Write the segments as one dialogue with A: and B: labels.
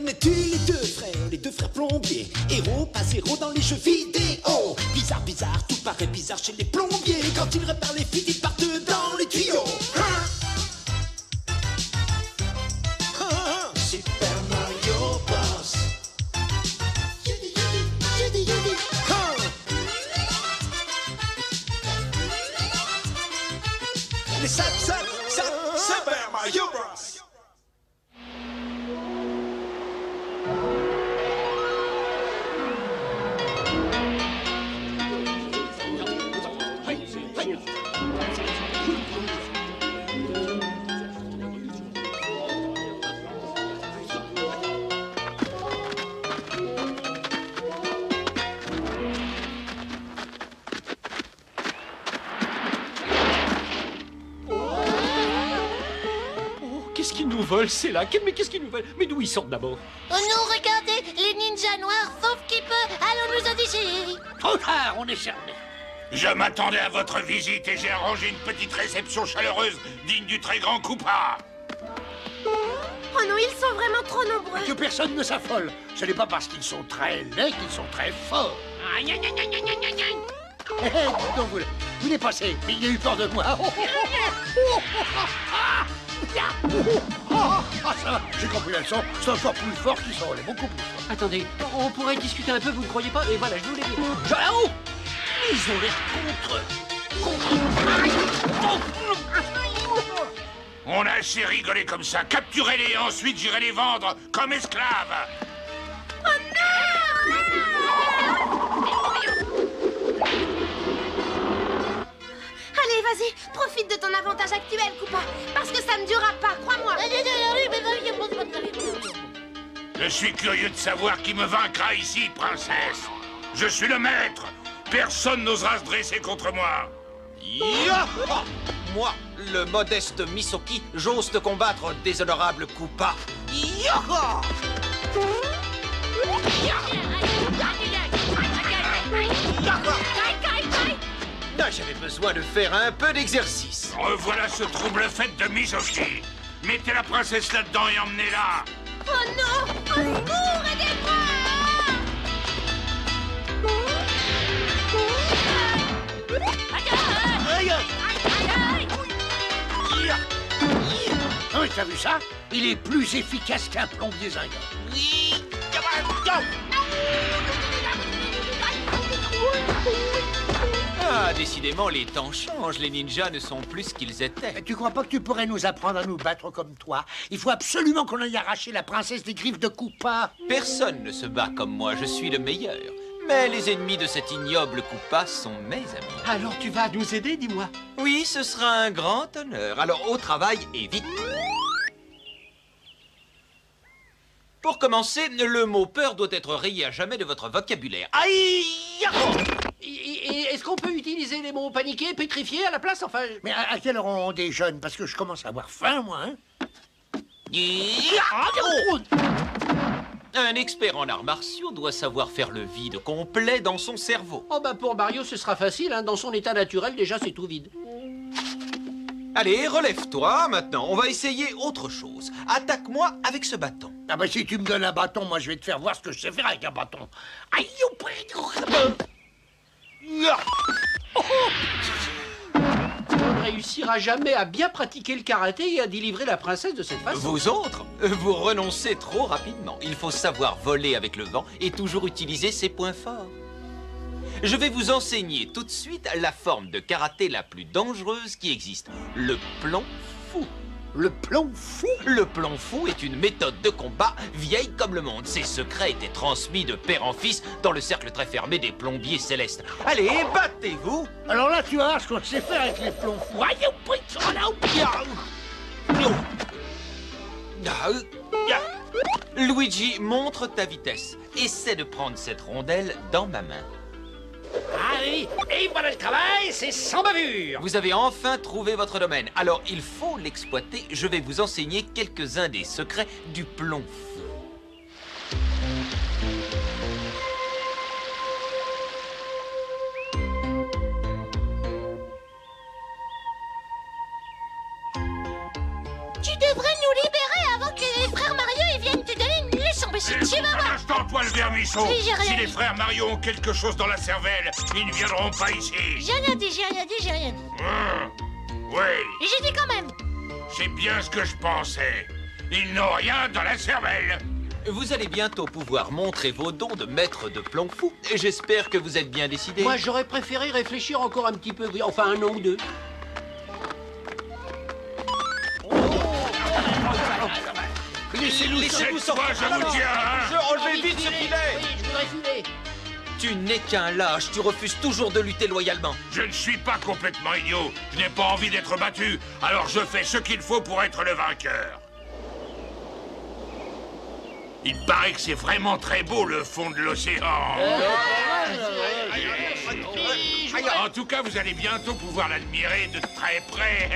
A: Connais-tu les deux frères plombiers? Héros, pas zéro dans les jeux vidéo. Bizarre, bizarre, tout paraît bizarre chez les plombiers. Quand ils réparent les fuites, ils partent dans les tuyaux. Super Mario Bros. Les Super Mario Bros.
B: Qu'est-ce qu'ils nous volent, c'est là? Mais qu'est-ce qu'ils nous veulent? Mais d'où ils sortent d'abord?
C: Oh non, regardez, les ninjas noirs, fauves qui peut, allons nous indiger.
D: Trop tard, on est cerné.
E: Je m'attendais à votre visite et j'ai arrangé une petite réception chaleureuse digne du très grand Koopa.
C: Oh non, ils sont vraiment trop nombreux.
D: Que personne ne s'affole. Ce n'est pas parce qu'ils sont très laids qu'ils sont très forts. Hé, dites donc, vous dépassez, mais il a eu peur de moi. Ça va, j'ai compris la leçon. C'est encore plus fort qu'ils sont, les beaucoup plus forts.
B: Attendez, on pourrait discuter un peu, vous ne croyez pas? Et voilà, je vous l'ai dit. Là-haut!
D: Ils ont l'air contre.
E: On a assez rigolé comme ça. Capturez-les et ensuite j'irai les vendre comme esclaves.
C: Allez, vas-y, profite de ton avantage actuel, Koopa. Parce que ça ne durera pas, crois-moi.
E: Je suis curieux de savoir qui me vaincra ici, princesse. Je suis le maître. Personne n'osera se dresser contre moi.
F: Yahoo! Moi, le modeste Misoki, j'ose te combattre, déshonorable Koopa. Yahoo! Ah, j'avais besoin de faire un peu d'exercice.
E: Revoilà ce trouble fait de Misoki. Mettez la princesse là-dedans et emmenez-la.
C: Oh non! Au secours, aidez-moi!
D: Ah oui, t'as vu ça? Il est plus efficace qu'un plombier zingueur.
F: Ah, décidément, les temps changent. Les ninjas ne sont plus ce qu'ils étaient.
D: Tu crois pas que tu pourrais nous apprendre à nous battre comme toi? Il faut absolument qu'on aille arracher la princesse des griffes de Koopa.
F: Personne ne se bat comme moi, je suis le meilleur. Mais les ennemis de cet ignoble Koopa sont mes amis.
B: Alors tu vas nous aider, dis-moi.
F: Oui, ce sera un grand honneur. Alors au travail et vite. Pour commencer, le mot peur doit être rayé à jamais de votre vocabulaire. Aïe!
B: Et est-ce qu'on peut utiliser les mots paniqués, pétrifiés à la place, enfin?
D: Mais à quelle heure on déjeune? Parce que je commence à avoir faim, moi, hein?
F: Un expert en arts martiaux doit savoir faire le vide complet dans son cerveau.
B: Oh bah pour Mario, ce sera facile, hein. Dans son état naturel, déjà, c'est tout vide.
F: Allez, relève-toi maintenant. On va essayer autre chose. Attaque-moi avec ce bâton.
D: Ah bah si tu me donnes un bâton, moi je vais te faire voir ce que je sais faire avec un bâton. Aïe,
B: On ne réussira jamais à bien pratiquer le karaté et à délivrer la princesse de cette façon.
F: Vous autres, vous renoncez trop rapidement. Il faut savoir voler avec le vent et toujours utiliser ses points forts. Je vais vous enseigner tout de suite la forme de karaté la plus dangereuse qui existe, le plomb fou.
D: Le plomb fou?
F: Le plomb fou est une méthode de combat vieille comme le monde. Ses secrets étaient transmis de père en fils dans le cercle très fermé des plombiers célestes. Allez, battez-vous!
D: Alors là, tu vas voir ce qu'on sait faire avec les plombs fous.
F: Luigi, montre ta vitesse. Essaie de prendre cette rondelle dans ma main.
D: Allez, et voilà le travail, c'est sans bavure.
F: Vous avez enfin trouvé votre domaine. Alors, il faut l'exploiter. Je vais vous enseigner quelques-uns des secrets du plomb fou.
C: Tu devrais nous libérer avant que les frères Mario ils viennent te donner une leçon.
E: Un instant, toi le vermisseau.
C: Oui, j'ai rien
E: Si les
C: dit.
E: frères Mario ont quelque chose dans la cervelle, ils ne viendront pas ici.
C: J'ai rien dit, j'ai rien dit, j'ai rien dit.
E: Oui,
C: Et j'ai dit quand même.
E: c'est bien ce que je pensais. Ils n'ont rien dans la cervelle.
F: Vous allez bientôt pouvoir montrer vos dons de maître de plomb fou. Et j'espère que vous êtes bien décidés.
B: Moi, j'aurais préféré réfléchir encore un petit peu, oui, enfin un an ou deux.
F: Laissez-nous
E: Cette fois, je vous tiens, hein.
F: Enlevez vite ce filet.
B: Oui, je voudrais filer.
F: Tu n'es qu'un lâche, tu refuses toujours de lutter loyalement.
E: Je ne suis pas complètement idiot. Je n'ai pas envie d'être battu. Alors je fais ce qu'il faut pour être le vainqueur. Il paraît que c'est vraiment très beau, le fond de l'océan. En tout cas, vous allez bientôt pouvoir l'admirer de très près.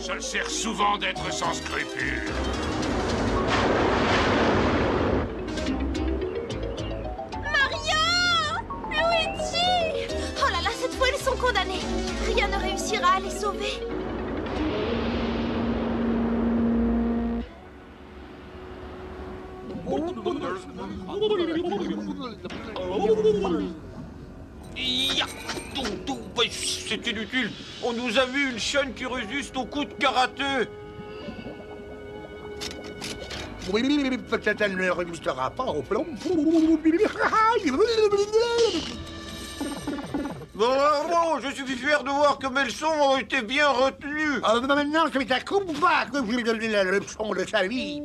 E: Ça sert souvent d'être sans scrupules.
C: Mario! Luigi! Oh là là, cette fois, ils sont condamnés. Rien ne réussira à les sauver.
F: Ya, c'est inutile. On nous a vu une chaîne qui résiste au coup de karaté.
D: Oui, peut-être elle ne résistera pas au plomb.
F: Bravo, je suis fier de voir que mes leçons ont été bien retenues.
D: Maintenant, je vais t'accompagner que je vais donner la leçon de sa vie.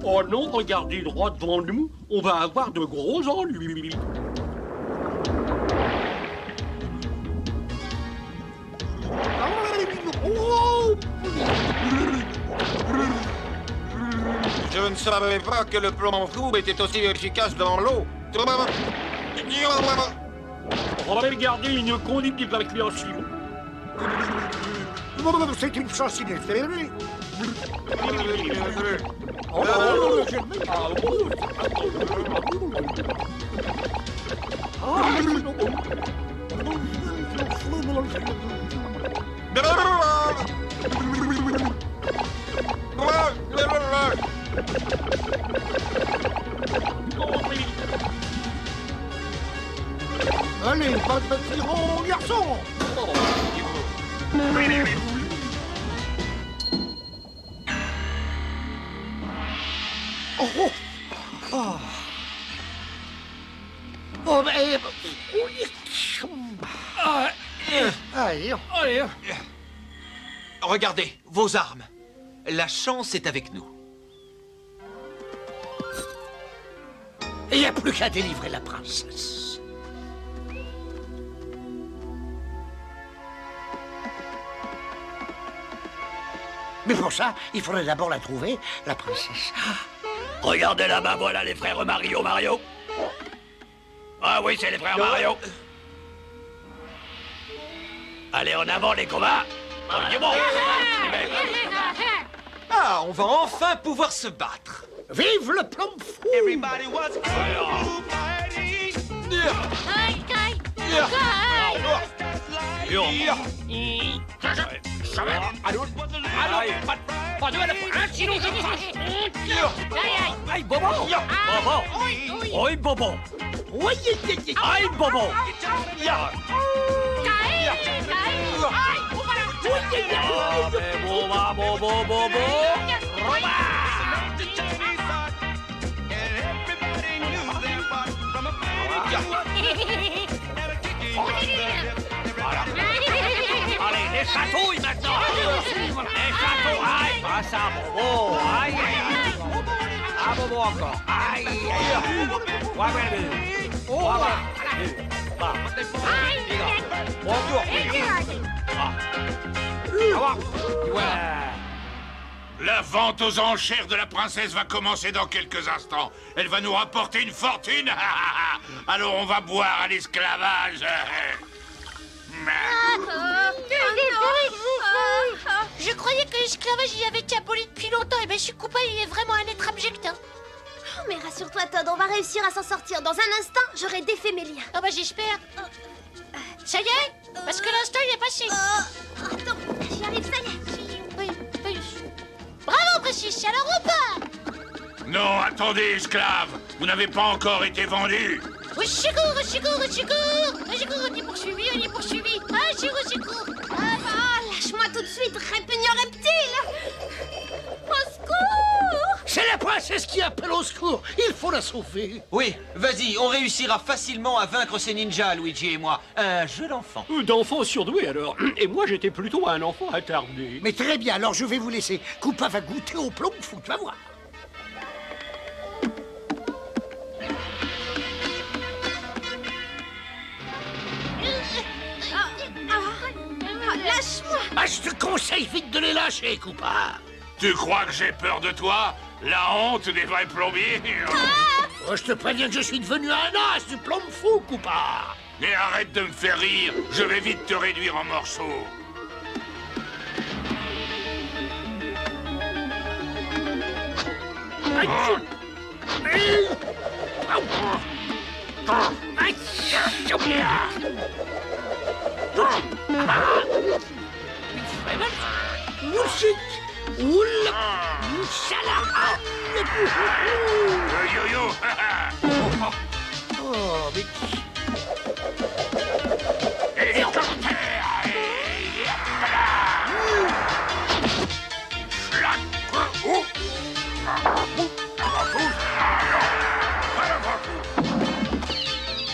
B: Oh non, regardez droit devant nous, on va avoir de gros ennuis.
F: Je ne savais pas que le plomb fou était aussi efficace dans l'eau.
B: Regardez une conduite d'évacuation.
D: C'est une chance inespérée. Allez, pas de petit garçon. Oh, mais... Allez.
F: Regardez, vos armes. La chance est avec nous.
D: Il n'y a plus qu'à délivrer la princesse. Mais pour ça, il faudrait d'abord la trouver, la princesse.
G: Regardez là-bas, voilà les frères Mario. Ah oui, c'est les frères Mario. Allez, en avant les combats.
F: Ah, on va enfin pouvoir se battre.
D: Vive le plomb fou!
G: Aïe, Bobo. Oi, Bobo. Aïe, Bobo. Allez, les chatouilles maintenant. Les chatouilles. Aïe, ah ça, Bobo. Aïe, aïe. Ah, Bobo encore. Aïe, aïe. Voilà.
E: La vente aux enchères de la princesse va commencer dans quelques instants. Elle va nous rapporter une fortune. Alors on va boire à l'esclavage.
C: Je croyais que l'esclavage y avait été aboli depuis longtemps. Et bien, je suis coupable, il est vraiment un être abject. Hein. Oh, mais rassure-toi, Todd, on va réussir à s'en sortir. Dans un instant, j'aurai défait mes liens.
H: Ah bah j'espère. Ça y est? Parce que l'instant il est passé.
C: Attends, j'y arrive, ça y est.
H: Oui, oui. Bravo, Précis, alors on part.
E: Non, attendez, esclave. Vous n'avez pas encore été vendu.
H: Au secours, au secours, au secours. Au secours, on est poursuivi, on est poursuivi. Ah, au secours.
C: Lâche-moi tout de suite, répugnant reptile. Au secours!
D: C'est la princesse qui appelle au secours. Il faut la sauver.
F: Oui, vas-y, on réussira facilement à vaincre ces ninjas, Luigi et moi. Un jeu d'enfant.
B: D'enfant surdoué, alors. Et moi, j'étais plutôt un enfant attardé.
D: Mais très bien, alors je vais vous laisser. Koopa va goûter au plomb fou, tu vas voir.
C: Lâche-moi!
D: Ah, je te conseille vite de les lâcher, Koopa.
E: Tu crois que j'ai peur de toi? La honte des vrais plombiers?
D: Oh, je te préviens que je suis devenu un as du plomb fou, Koopa.
E: Mais arrête de me faire rire, je vais vite te réduire en morceaux. Yo-yo.
D: Oh, mais...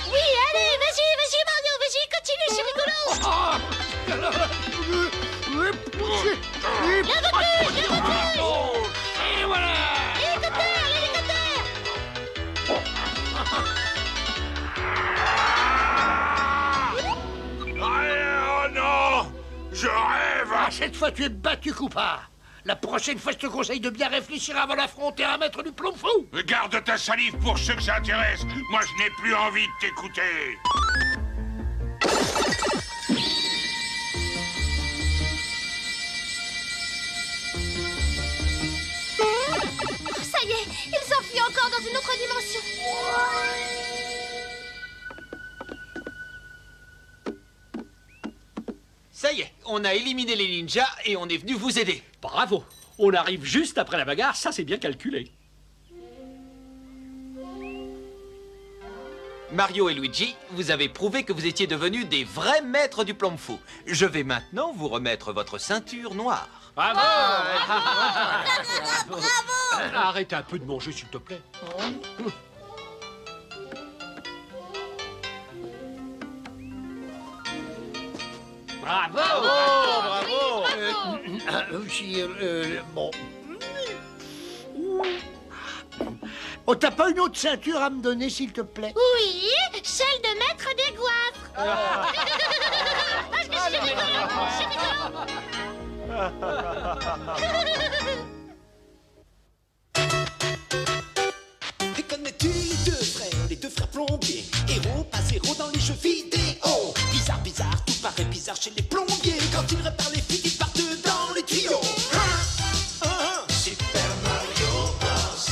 H: Oui, allez, vas-y, Mario, vas-y, continue, c'est rigolo.
D: Et voilà.
H: L'hélicoptère.
E: Oh non! Je rêve!
D: Ah, cette fois, tu es battu, Koopa. La prochaine fois, je te conseille de bien réfléchir avant d'affronter un maître du plomb fou.
E: Garde ta salive pour ceux que ça intéresse. Moi, je n'ai plus envie de t'écouter.
C: Ça y est, il s'enfuit encore dans une autre dimension.
F: Ça y est, on a éliminé les ninjas et on est venu vous aider.
B: Bravo. On arrive juste après la bagarre, ça c'est bien calculé.
F: Mario et Luigi, vous avez prouvé que vous étiez devenus des vrais maîtres du plomb fou. Je vais maintenant vous remettre votre ceinture noire.
B: Bravo! Arrête un peu de manger, s'il te plaît. Bravo!
F: Bravo!
D: Bon. Oh, t'as pas une autre ceinture à me donner, s'il te plaît?
H: Oui, celle de maître des goitres. Parce que c'est rigolo, c'est rigolo.
A: Et connais-tu les deux frères plombiers? Héros, pas zéro dans les jeux vidéo. Bizarre, tout paraît bizarre chez les plombiers. Quand ils réparent les fuites, ils partent dans les tuyaux. Super Mario Bros.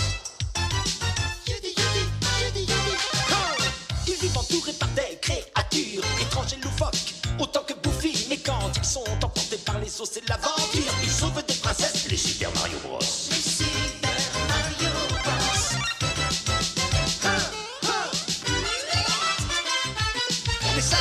A: Ils vivent entourés par des créatures étranges et loufoques, autant que bouffies. Mais quand ils sont emportés par les eaux, c'est l'aventure. Ils sauvent des princesses, les Super Mario Bros. Les Super Mario Bros. Mais ça